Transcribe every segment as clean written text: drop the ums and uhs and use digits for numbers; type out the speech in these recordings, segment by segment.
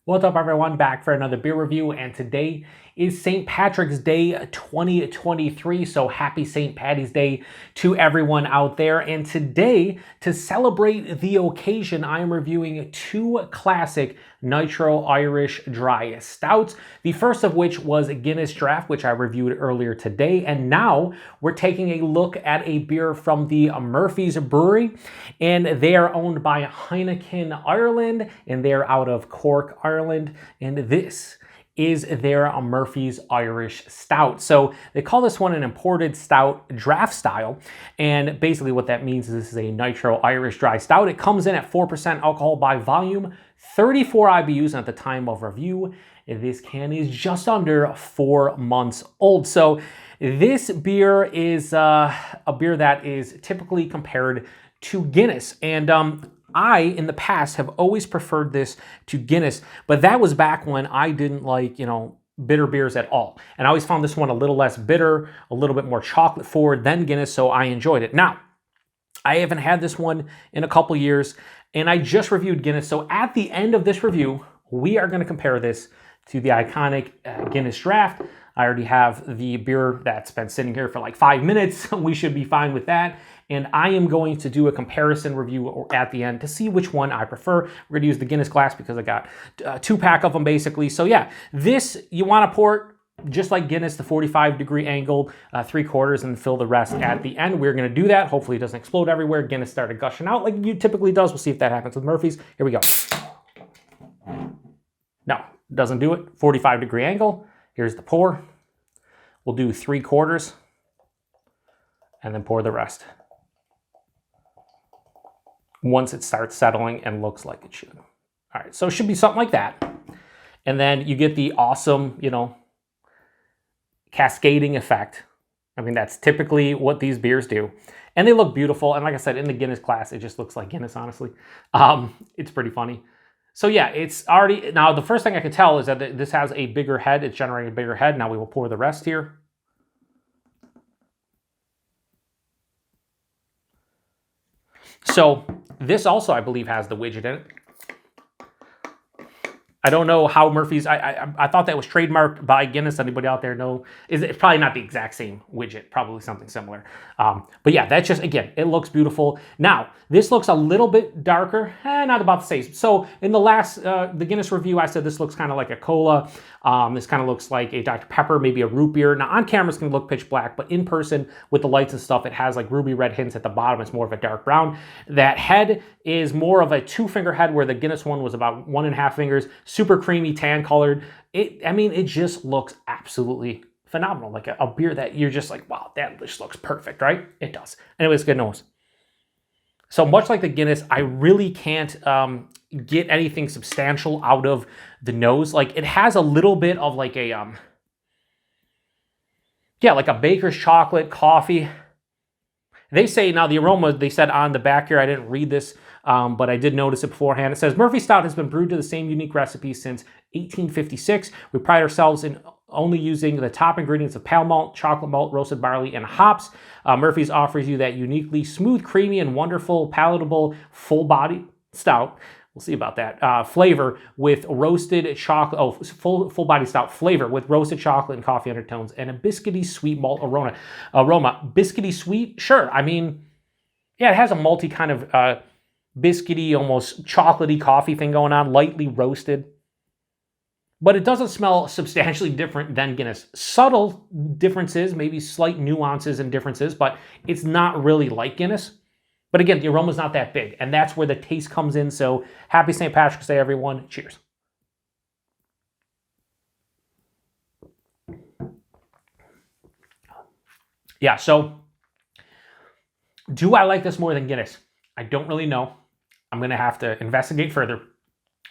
What's up everyone, back for another beer review, and today is St. Patrick's Day 2023, so happy St. Patty's Day to everyone out there. And today, to celebrate the occasion, I am reviewing two classic Nitro Irish Dry Stouts, the first of which was Guinness Draught, which I reviewed earlier today, and now we're taking a look at a beer from the Murphy's Brewery, and they are owned by Heineken Ireland, and they're out of Cork, Ireland, and this is their Murphy's Irish Stout. So they call this one an imported stout draft style, and basically what that means is this is a Nitro Irish Dry Stout. It comes in at 4% alcohol by volume, 34 IBUs, and at the time of review, this can is just under 4 months old. So this beer is a beer that is typically compared to Guinness, and I, in the past, have always preferred this to Guinness, but that was back when I didn't like, bitter beers at all. And I always found this one a little less bitter, a little bit more chocolate forward than Guinness, so I enjoyed it. Now, I haven't had this one in a couple years, and I just reviewed Guinness, so at the end of this review, we are going to compare this to the iconic Guinness Draught. I already have the beer that's been sitting here for like 5 minutes. We should be fine with that. And I am going to do a comparison review at the end to see which one I prefer. We're going to use the Guinness glass because I got a 2-pack of them basically. So yeah, this, you want to pour it just like Guinness, the 45-degree angle, 3/4, and fill the rest at the end. We're going to do that. Hopefully it doesn't explode everywhere. Guinness started gushing out like it typically does. We'll see if that happens with Murphy's. Here we go. No, it doesn't do it. 45-degree angle. Here's the pour. We'll do 3/4 and then pour the rest once it starts settling and looks like it should. All right, so it should be something like that. And then you get the awesome, cascading effect. I mean, that's typically what these beers do. And they look beautiful. And like I said, in the Guinness class, it just looks like Guinness, honestly. It's pretty funny. So yeah, it's already, now the first thing I can tell is that this has a bigger head. It's generating a bigger head. Now we will pour the rest here. So this also, I believe, has the widget in it. I don't know how Murphy's, I thought that was trademarked by Guinness. Anybody out there know? It's probably not the exact same widget, probably something similar. But yeah, that's just, again, it looks beautiful. Now, this looks a little bit darker, not about the same. So in the last, the Guinness review, I said this looks kind of like a cola. This kind of looks like a Dr. Pepper, maybe a root beer. Now on camera it's going to look pitch black, but in person with the lights and stuff, it has like ruby red hints at the bottom. It's more of a dark brown. That head is more of a 2-finger head, where the Guinness one was about 1.5 fingers. Super creamy, tan colored. It just looks absolutely phenomenal. Like a beer that you're just like, wow, that just looks perfect, right? It does. Anyways, good nose. So much like the Guinness, I really can't get anything substantial out of the nose. Like, it has a little bit of like a, like a baker's chocolate, coffee. They say, now the aroma, they said on the back here, I didn't read this, but I did notice it beforehand. It says, Murphy Stout has been brewed to the same unique recipe since 1856. We pride ourselves in only using the top ingredients of pale malt, chocolate malt, roasted barley, and hops. Murphy's offers you that uniquely smooth, creamy, and wonderful, palatable, full-bodied stout. We'll see about that. Flavor with roasted chocolate, full-body stout flavor with roasted chocolate and coffee undertones, and a biscuity sweet malt aroma. Biscuity sweet? Sure. I mean, yeah, it has a malty kind of biscuity, almost chocolatey coffee thing going on, lightly roasted. But it doesn't smell substantially different than Guinness. Subtle differences, maybe slight nuances and differences, but it's not really like Guinness. But again, the aroma's not that big, and that's where the taste comes in. So happy St. Patrick's Day, everyone. Cheers. Yeah, so do I like this more than Guinness? I don't really know. I'm going to have to investigate further.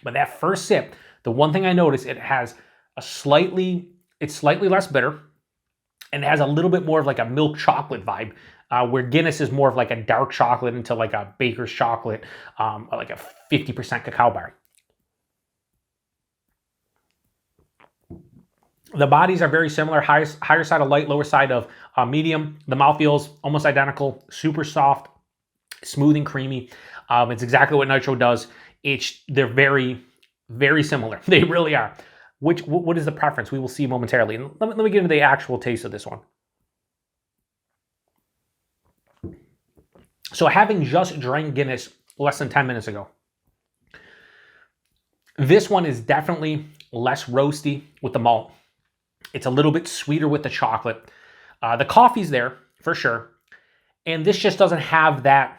But that first sip, the one thing I noticed, it's slightly less bitter, and it has a little bit more of like a milk chocolate vibe, where Guinness is more of like a dark chocolate into like a baker's chocolate, like a 50% cacao bar. The bodies are very similar, higher side of light, lower side of medium. The mouthfeel's almost identical, super soft, smooth and creamy. It's exactly what Nitro does. They're very Very similar. They really are. What is the preference? We will see momentarily. And let me get into the actual taste of this one. So having just drank Guinness less than 10 minutes ago, this one is definitely less roasty with the malt. It's a little bit sweeter with the chocolate. The coffee's there for sure. And this just doesn't have that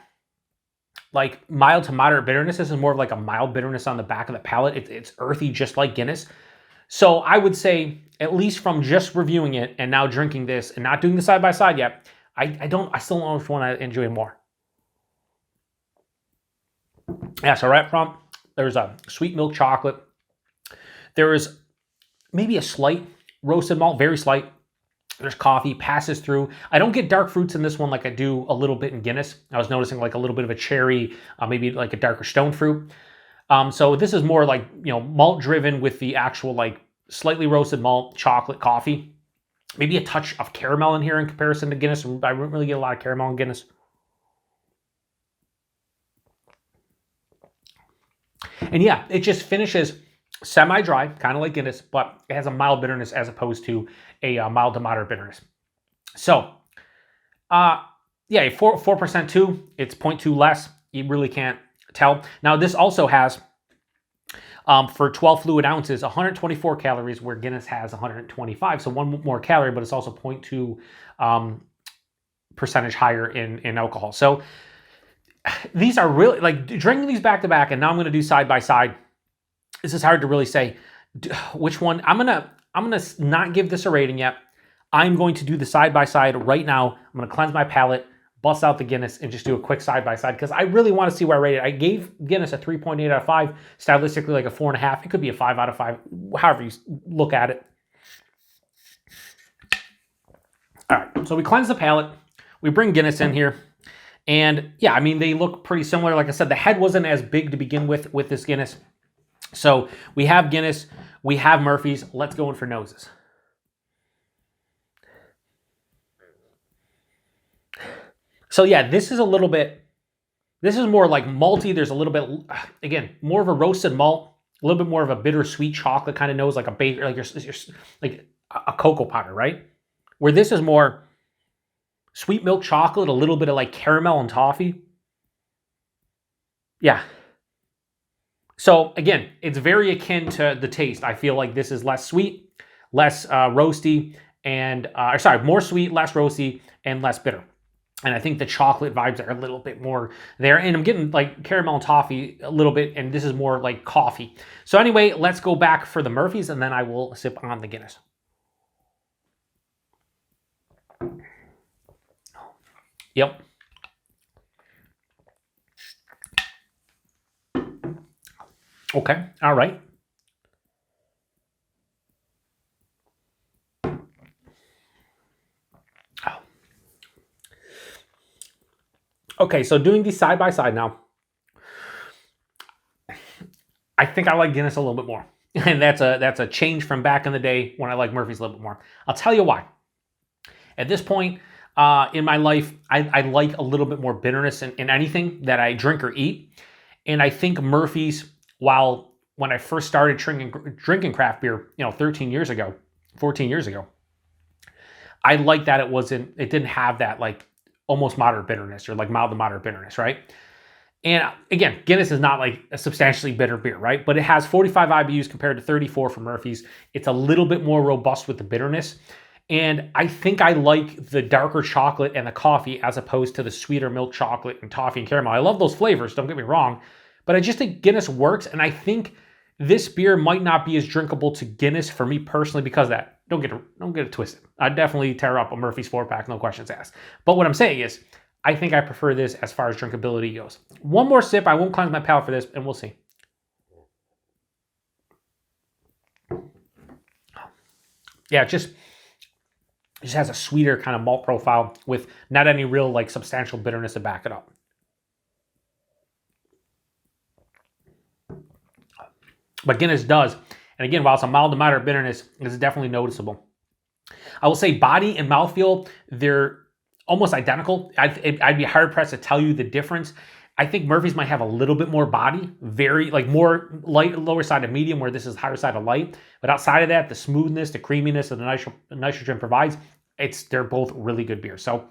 like mild to moderate bitterness. This is more of like a mild bitterness on the back of the palate. It's earthy, just like Guinness. So I would say, at least from just reviewing it and now drinking this and not doing the side by side yet, I still don't know which one I enjoy more. Yeah, so right up front, there's a sweet milk chocolate. There is maybe a slight roasted malt, very slight. There's coffee, passes through. I don't get dark fruits in this one like I do a little bit in Guinness. I was noticing like a little bit of a cherry, maybe like a darker stone fruit. So this is more like, malt driven with the actual like slightly roasted malt, chocolate, coffee. Maybe a touch of caramel in here in comparison to Guinness. I don't really get a lot of caramel in Guinness. And yeah, it just finishes semi-dry, kind of like Guinness, but it has a mild bitterness as opposed to a mild to moderate bitterness. So, yeah, 4% too. It's 0.2 less. You really can't tell. Now, this also has, for 12 fluid ounces, 124 calories, where Guinness has 125. So one more calorie, but it's also 0.2 percentage higher in alcohol. So these are really, like, drinking these back to back, and now I'm going to do side by side. This is hard to really say which one. I'm gonna not give this a rating yet. I'm going to do the side by side right now. I'm gonna cleanse my palate, bust out the Guinness, and just do a quick side by side because I really want to see where I rate it. I gave Guinness a 3.8 out of 5, stylistically like a 4.5. It could be a 5 out of 5, however you look at it. All right, so we cleanse the palate. We bring Guinness in here. And yeah, I mean, they look pretty similar. Like I said, the head wasn't as big to begin with this Guinness. So we have Guinness, we have Murphy's. Let's go in for noses. So yeah, this is more like malty. There's a little bit, again, more of a roasted malt, a little bit more of a bittersweet chocolate kind of nose, like a baker, like you're like a cocoa powder, right? Where this is more sweet milk chocolate, a little bit of like caramel and toffee. Yeah. So again, it's very akin to the taste. I feel like this is less sweet, less roasty, and more sweet, less roasty, and less bitter. And I think the chocolate vibes are a little bit more there. And I'm getting like caramel and toffee a little bit, and this is more like coffee. So anyway, let's go back for the Murphy's, and then I will sip on the Guinness. Yep. Okay, all right. Okay, so doing these side by side now, I think I like Guinness a little bit more. And that's a change from back in the day when I like Murphy's a little bit more. I'll tell you why. At this point in my life, I like a little bit more bitterness in anything that I drink or eat. And I think Murphy's, while when I first started drinking craft beer, 13 years ago, 14 years ago, I liked that it didn't have that like almost moderate bitterness or like mild to moderate bitterness, right? And again, Guinness is not like a substantially bitter beer, right? But it has 45 IBUs compared to 34 for Murphy's. It's a little bit more robust with the bitterness. And I think I like the darker chocolate and the coffee as opposed to the sweeter milk chocolate and toffee and caramel. I love those flavors, don't get me wrong. But I just think Guinness works, and I think this beer might not be as drinkable to Guinness for me personally because of that. Don't get it twisted. I'd definitely tear up a Murphy's 4-pack, no questions asked. But what I'm saying is, I think I prefer this as far as drinkability goes. One more sip. I won't cleanse my palate for this, and we'll see. Yeah, it just has a sweeter kind of malt profile with not any real like substantial bitterness to back it up. But Guinness does. And again, while it's a mild to moderate bitterness, it's definitely noticeable. I will say body and mouthfeel, they're almost identical. I'd be hard pressed to tell you the difference. I think Murphy's might have a little bit more body, very like more light, lower side of medium, where this is higher side of light. But outside of that, the smoothness, the creaminess that the nitrogen provides, they're both really good beers. So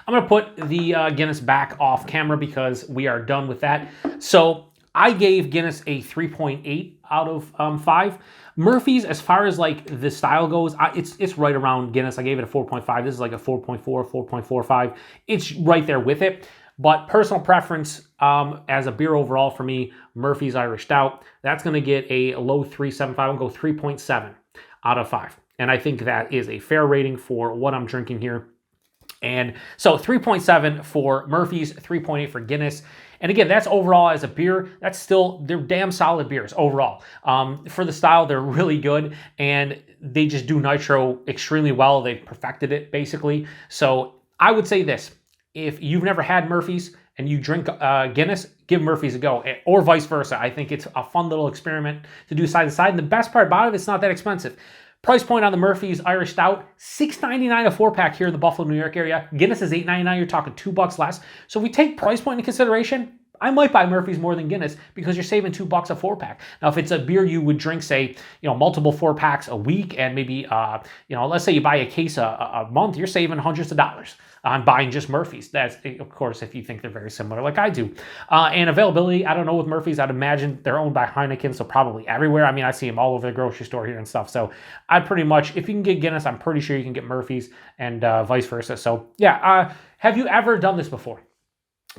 I'm gonna put the Guinness back off camera because we are done with that. So I gave Guinness a 3.8 out of 5. Murphy's, as far as like the style goes, it's right around Guinness. I gave it a 4.5. This is like a 4.4, 4.45. It's right there with it. But personal preference as a beer overall for me, Murphy's Irish Stout, that's going to get a low 3.75. I'll go 3.7 out of 5. And I think that is a fair rating for what I'm drinking here. And so 3.7 for Murphy's, 3.8 for Guinness. And again, that's overall as a beer. That's still, they're damn solid beers overall. For the style, they're really good. And they just do nitro extremely well. They perfected it, basically. So I would say this. If you've never had Murphy's and you drink Guinness, give Murphy's a go, or vice versa. I think it's a fun little experiment to do side to side. And the best part about it, it's not that expensive. Price point on the Murphy's Irish Stout, $6.99 a 4-pack here in the Buffalo, New York area. Guinness is $8.99. You're talking $2 less. So if we take price point into consideration, I might buy Murphy's more than Guinness because you're saving $2 a 4-pack. Now, if it's a beer you would drink, say, multiple 4-packs a week, and maybe, let's say you buy a case a month, you're saving hundreds of dollars on buying just Murphy's. That's, of course, if you think they're very similar like I do. And availability, I don't know with Murphy's. I'd imagine they're owned by Heineken, so probably everywhere. I mean, I see them all over the grocery store here and stuff. So I'd pretty much, if you can get Guinness, I'm pretty sure you can get Murphy's, and vice versa. So yeah, have you ever done this before?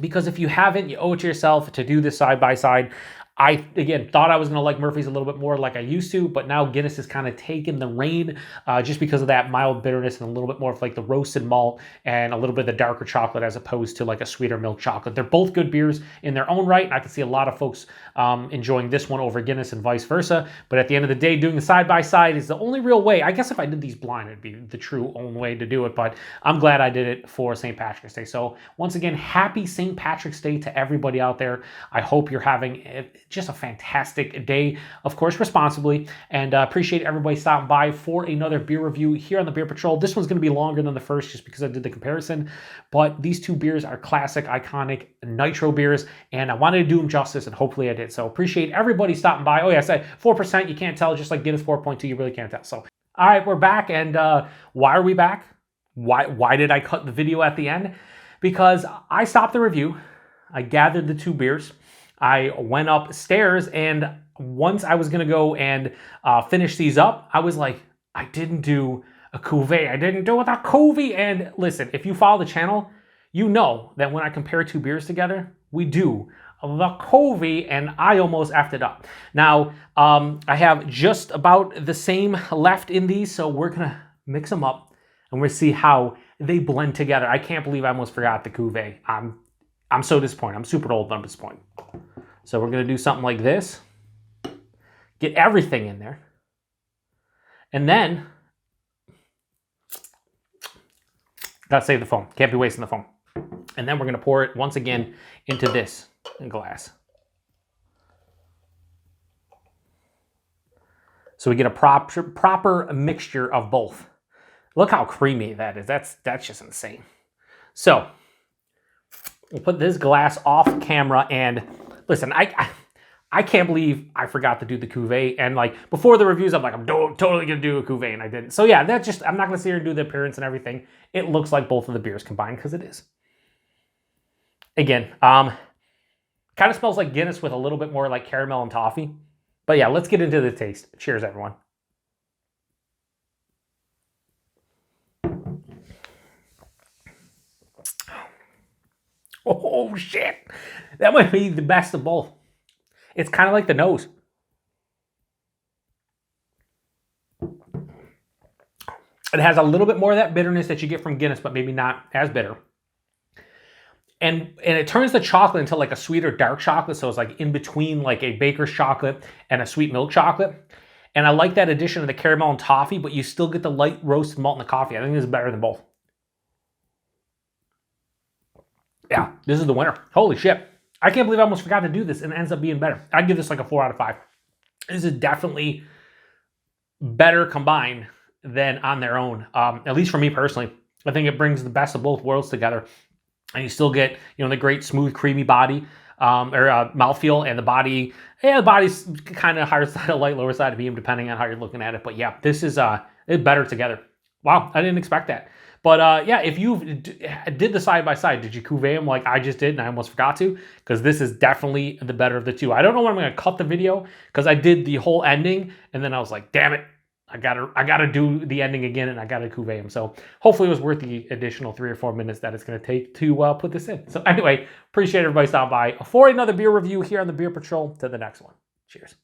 Because if you haven't, you owe it to yourself to do this side by side. I, again, thought I was going to like Murphy's a little bit more like I used to, but now Guinness has kind of taken the reign just because of that mild bitterness and a little bit more of like the roasted malt and a little bit of the darker chocolate as opposed to like a sweeter milk chocolate. They're both good beers in their own right. I can see a lot of folks enjoying this one over Guinness and vice versa. But at the end of the day, doing the side by side is the only real way. I guess if I did these blind, it'd be the true only way to do it. But I'm glad I did it for St. Patrick's Day. So once again, happy St. Patrick's Day to everybody out there. I hope you're having just a fantastic day, of course, responsibly, and appreciate everybody stopping by for another beer review here on the Beer Patrol. This one's going to be longer than the first just because I did the comparison, but these two beers are classic, iconic nitro beers, and I wanted to do them justice, and hopefully I did. So appreciate everybody stopping by. Oh yeah, I said 4%, you can't tell, just like Guinness 4.2, you really can't tell. So, all right, we're back, and why are we back? Why did I cut the video at the end? Because I stopped the review, I gathered the two beers, I went upstairs, and once I was going to go and finish these up, I was like, I didn't do a cuvee. I didn't do it with a cuvee. And listen, if you follow the channel, you know that when I compare two beers together, we do the cuvee, and I almost effed it up. Now, I have just about the same left in these, so we're going to mix them up, and we're going to see how they blend together. I can't believe I almost forgot the cuvee. I'm so disappointed. I'm super old, but I'm disappointed. So we're going to do something like this. Get everything in there. And then, gotta save the foam. Can't be wasting the foam. And then we're going to pour it once again into this glass. So we get a proper mixture of both. Look how creamy that is. That's just insane. So we'll put this glass off camera, and listen, I can't believe I forgot to do the cuvee. And like before the reviews, I'm like, I'm totally gonna do a cuvee, and I didn't. So yeah, I'm not gonna sit here and do the appearance and everything. It looks like both of the beers combined because it is. Again, kind of smells like Guinness with a little bit more like caramel and toffee. But yeah, let's get into the taste. Cheers, everyone. Oh shit, that might be the best of both. It's kind of like the nose. It has a little bit more of that bitterness that you get from Guinness, but maybe not as bitter. And it turns the chocolate into like a sweeter dark chocolate, so it's like in between like a baker's chocolate and a sweet milk chocolate. And I like that addition of the caramel and toffee, but you still get the light roasted malt in the coffee. I think this is better than both. Yeah, this is the winner. Holy shit. I can't believe I almost forgot to do this, and it ends up being better. I'd give this like a 4 out of 5. This is definitely better combined than on their own, at least for me personally. I think it brings the best of both worlds together. and you still get, the great smooth, creamy body or mouthfeel, and the body. Yeah, the body's kind of higher side of light, lower side of medium, depending on how you're looking at it. But yeah, this is it's better together. Wow, I didn't expect that. But yeah, if you did the side by side, did you cuvee them like I just did and I almost forgot to? Because this is definitely the better of the two. I don't know when I'm going to cut the video because I did the whole ending and then I was like, damn it, I gotta do the ending again and I gotta cuvee them. So hopefully it was worth the additional 3 or 4 minutes that it's going to take to put this in. So anyway, appreciate everybody stopping by for another beer review here on the Beer Patrol. To the next one. Cheers.